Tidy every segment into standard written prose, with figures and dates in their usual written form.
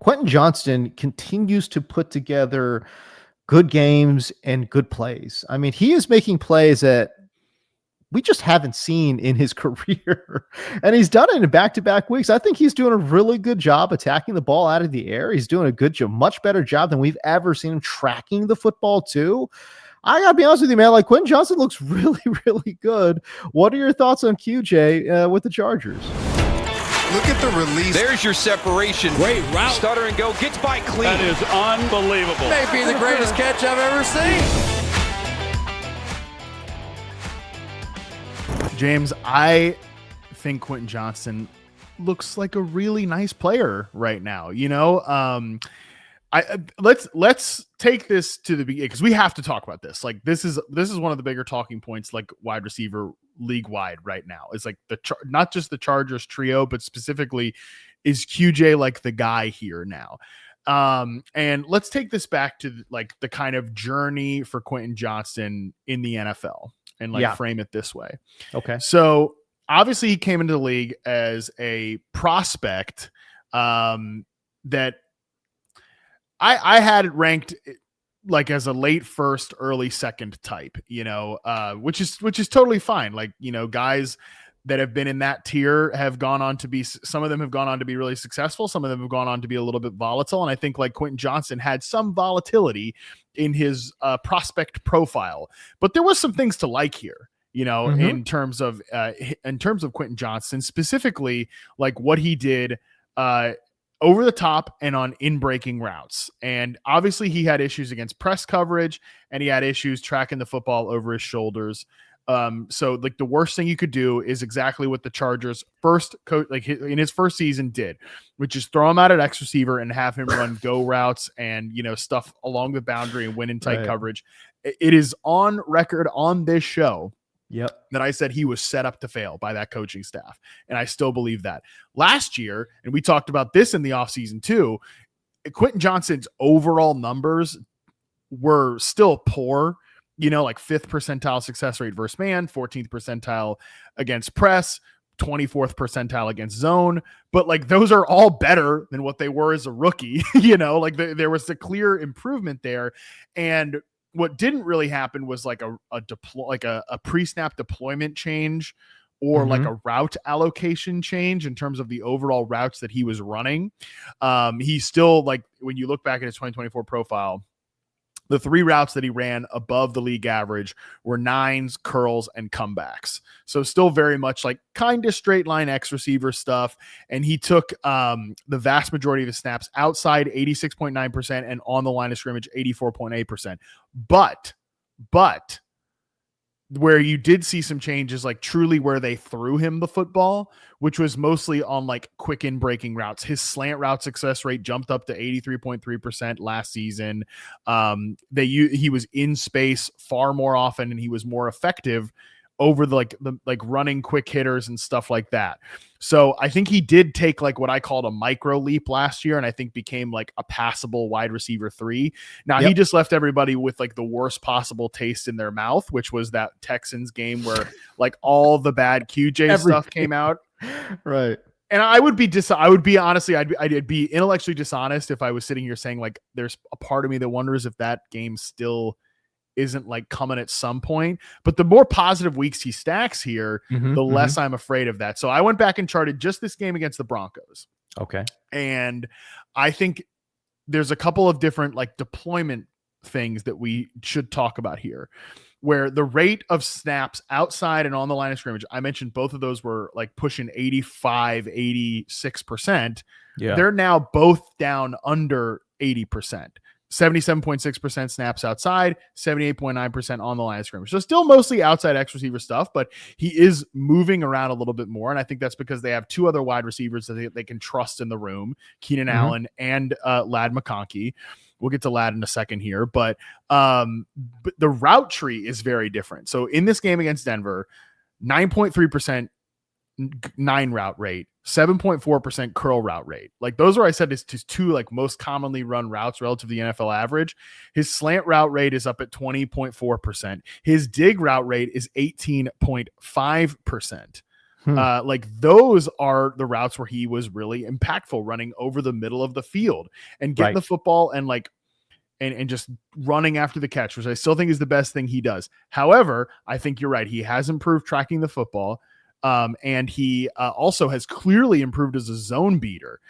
Quentin Johnston continues to put together good games and good plays. I mean, he is making plays that we just haven't seen in his career. And he's done it in back-to-back weeks. I think he's doing a really good job attacking the ball out of the air. He's doing a good job, much better job than we've ever seen him tracking the football too. I gotta be honest with you, man. Like, Quentin Johnston looks really, really good. What are your thoughts on QJ with the Chargers? Look at the release. There's your separation. Great route. Stutter and go. Gets by clean. That is unbelievable. Maybe the greatest catch I've ever seen. James, I think Quentin Johnston looks like a really nice player right now. You know, let's take this to the beginning because we have to talk about this. Like, this is one of the bigger talking points, like wide receiver league wide right now. It's like not just the Chargers trio, but specifically, is QJ like the guy here now? And let's take this back to like the kind of journey for Quentin Johnston in the NFL and frame it this way. Okay. So obviously he came into the league as a prospect that I had ranked like as a late first, early second type, you know, which is totally fine. Like, you know, guys that have been in that tier have gone on to be, some of them have gone on to be really successful. Some of them have gone on to be a little bit volatile. And I think like Quentin Johnston had some volatility in his prospect profile, but there was some things to like here, you know, in terms of Quentin Johnston, specifically like what he did over the top and on in-breaking routes. And obviously he had issues against press coverage and he had issues tracking the football over his shoulders. So like the worst thing you could do is exactly what the Chargers first coach, like in his first season did, which is throw him out at X receiver and have him run go routes and, you know, stuff along the boundary and win in tight coverage. It is on record on this show that I said he was set up to fail by that coaching staff. And I still believe that. Last year, and we talked about this in the offseason too, Quentin Johnston's overall numbers were still poor, you know, like 5th percentile success rate versus man, 14th percentile against press, 24th percentile against zone. But like those are all better than what they were as a rookie, you know, like there was a clear improvement there. And what didn't really happen was like a pre-snap deployment change or like a route allocation change in terms of the overall routes that he was running. He's still like, when you look back at his 2024 profile, the 3 routes that he ran above the league average were 9s, curls, and comebacks. So still very much like kind of straight line X receiver stuff. And he took the vast majority of his snaps outside 86.9% and on the line of scrimmage 84.8%. But where you did see some changes, like truly where they threw him the football, which was mostly on like quick in breaking routes. His slant route success rate jumped up to 83.3% last season. He was in space far more often and he was more effective over the running quick hitters and stuff like that. So I think he did take like what I called a micro leap last year and I think became like a passable wide receiver 3. Now he just left everybody with like the worst possible taste in their mouth, which was that Texans game where like all the bad QJ stuff came out. Right. And I'd be intellectually dishonest if I was sitting here saying like, there's a part of me that wonders if that game still isn't like coming at some point, but the more positive weeks he stacks here, the less I'm afraid of that. So I went back and charted just this game against the Broncos. Okay. And I think there's a couple of different like deployment things that we should talk about here, where the rate of snaps outside and on the line of scrimmage, I mentioned both of those were like pushing 86%. Yeah. They're now both down under 80%. 77.6% snaps outside, 78.9% on the line of scrimmage. So still mostly outside X receiver stuff, but he is moving around a little bit more. And I think that's because they have 2 other wide receivers that they can trust in the room, Keenan Allen and Ladd McConkey. We'll get to Ladd in a second here, but the route tree is very different. So in this game against Denver, 9.3% 9 route rate, 7.4% curl route rate. Like those are, I said, his 2 like most commonly run routes relative to the NFL average. His slant route rate is up at 20.4%. His dig route rate is 18.5%. Like those are the routes where he was really impactful, running over the middle of the field and getting Right. the football and like and just running after the catch, which I still think is the best thing he does. However, I think you're right. He has improved tracking the football. And he also has clearly improved as a zone beater.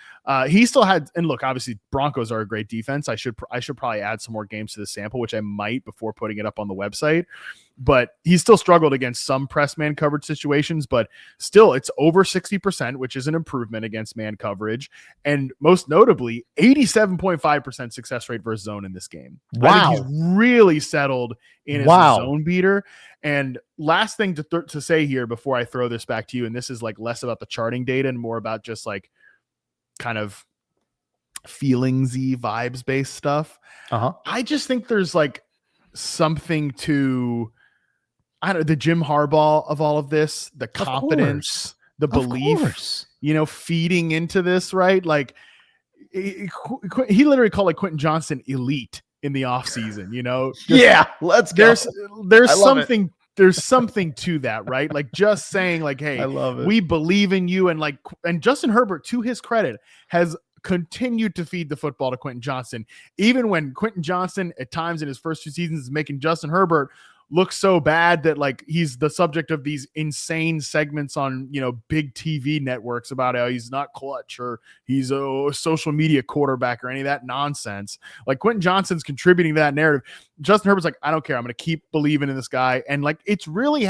He still had, and look, obviously Broncos are a great defense. I should probably add some more games to the sample, which I might before putting it up on the website. But he still struggled against some press man coverage situations, but still it's over 60%, which is an improvement against man coverage. And most notably, 87.5% success rate versus zone in this game. Wow. I think he's really settled in as a zone beater. And last thing to say here before I throw this back to you, and this is like less about the charting data and more about just like kind of feelingsy vibes based stuff. I just think there's like something to, I don't know, the Jim Harbaugh of all of this, the confidence, the belief, you know, feeding into this, right? Like he literally called like Quentin Johnston elite in the offseason, you know? Let's go. There's something there's something to that, right? Like just saying like, hey, I love it. We believe in you. And like, and Justin Herbert, to his credit, has continued to feed the football to Quentin Johnston, even when Quentin Johnston at times in his first 2 seasons is making Justin Herbert look so bad that like he's the subject of these insane segments on, you know, big TV networks about how he's not clutch or he's a social media quarterback or any of that nonsense. Like Quentin Johnston's contributing to that narrative. Justin Herbert's like, I don't care. I'm going to keep believing in this guy. And like, it's really,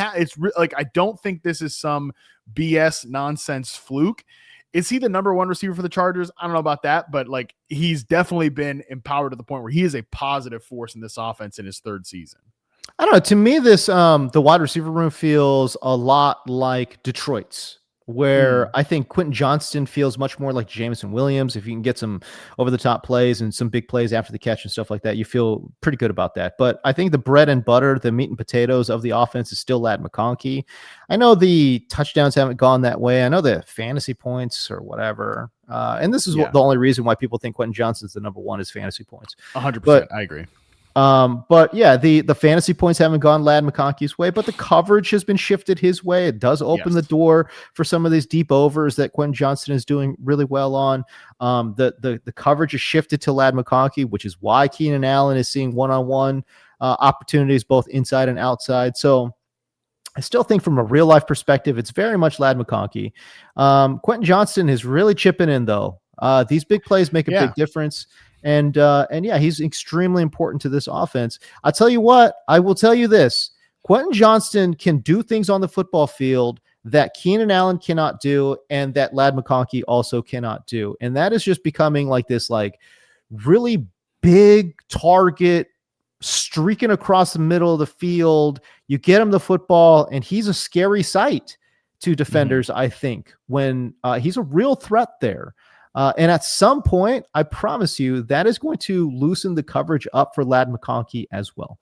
like, I don't think this is some BS nonsense fluke. Is he the number one receiver for the Chargers? I don't know about that, but like he's definitely been empowered to the point where he is a positive force in this offense in his 3rd season. I don't know. To me, this the wide receiver room feels a lot like Detroit's, where I think Quentin Johnston feels much more like Jameson Williams. If you can get some over the top plays and some big plays after the catch and stuff like that, you feel pretty good about that. But I think the bread and butter, the meat and potatoes of the offense is still Ladd McConkey. I know the touchdowns haven't gone that way. I know the fantasy points or whatever. And this is the only reason why people think Quentin Johnston's the number one is fantasy points. 100%. I agree. But yeah, the fantasy points haven't gone Ladd McConkey's way, but the coverage has been shifted his way. It does open the door for some of these deep overs that Quentin Johnston is doing really well on. The coverage is shifted to Ladd McConkey, which is why Keenan Allen is seeing one-on-one opportunities both inside and outside. So I still think from a real life perspective, it's very much Ladd McConkey. Quentin Johnston is really chipping in though. These big plays make a big difference. And yeah, he's extremely important to this offense. I'll tell you what, I will tell you this. Quentin Johnston can do things on the football field that Keenan Allen cannot do and that Ladd McConkey also cannot do. And that is just becoming like this like really big target streaking across the middle of the field. You get him the football and he's a scary sight to defenders, I think, when he's a real threat there. And at some point, I promise you, that is going to loosen the coverage up for Ladd McConkey as well.